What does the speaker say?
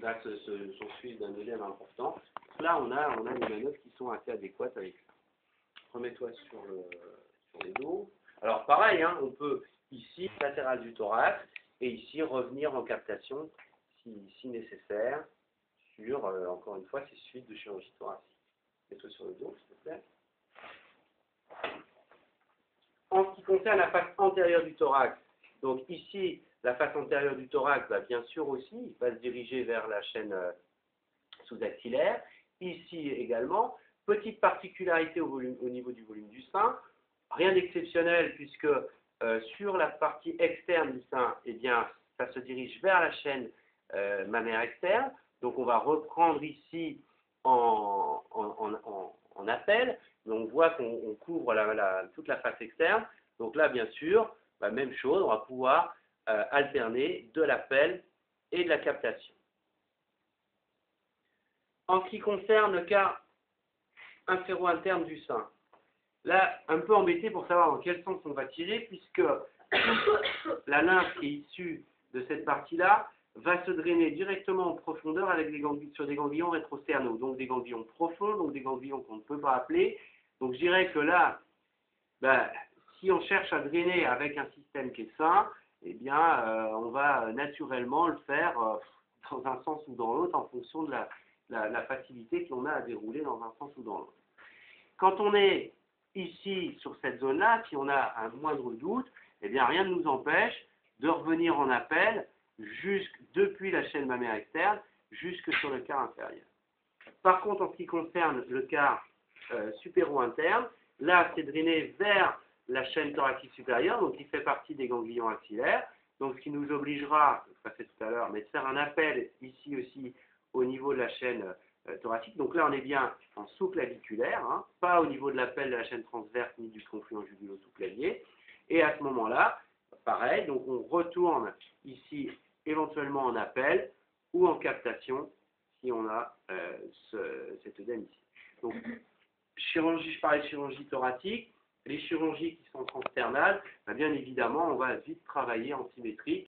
là, sont suivis d'un œdème important. Là, on a des manœuvres qui sont assez adéquates avec ça. Remets-toi sur le dos. Alors, pareil, hein, on peut ici, latéral du thorax, et ici, revenir en captation, si nécessaire, sur, encore une fois, ces suites de chirurgie thoracique. Mets-toi sur le dos, s'il te plaît. En ce qui concerne la face antérieure du thorax, donc ici, la face antérieure du thorax, bien sûr aussi, va se diriger vers la chaîne sous-axillaire. Ici également, petite particularité au niveau du volume du sein, rien d'exceptionnel puisque sur la partie externe du sein, eh bien, ça se dirige vers la chaîne mammaire externe. Donc on va reprendre ici en appel, mais on voit qu'on couvre toute la face externe. Donc là, bien sûr, même chose, on va pouvoir alterner de l'appel et de la captation. En ce qui concerne le quart inféro-interne du sein, là, un peu embêté pour savoir dans quel sens on va tirer, puisque la lymphe qui est issue de cette partie-là va se drainer directement en profondeur avec sur des ganglions rétrosternaux, donc des ganglions profonds, donc des ganglions qu'on ne peut pas appeler. Donc je dirais que là, si on cherche à drainer avec un système qui est sain, eh bien, on va naturellement le faire dans un sens ou dans l'autre en fonction de la facilité qu'on a à dérouler dans un sens ou dans l'autre. Quand on est ici, sur cette zone-là, si on a un moindre doute, eh bien, rien ne nous empêche de revenir en appel depuis la chaîne mammaire externe jusque sur le quart inférieur. Par contre, en ce qui concerne le quart supéro-interne, là, c'est drainé vers la chaîne thoracique supérieure, donc qui fait partie des ganglions axillaires, donc ce qui nous obligera, je l'ai fait tout à l'heure, mais de faire un appel ici aussi au niveau de la chaîne thoracique. Donc là, on est bien en sous-claviculaire, hein, pas au niveau de l'appel de la chaîne transverse ni du confluent jugulo-sous-clavier. Et à ce moment-là, pareil, donc on retourne ici éventuellement en appel ou en captation si on a cet œdème ici. Donc, je parlais de chirurgie thoracique. Les chirurgies qui sont transsternales, bien évidemment, on va vite travailler en symétrie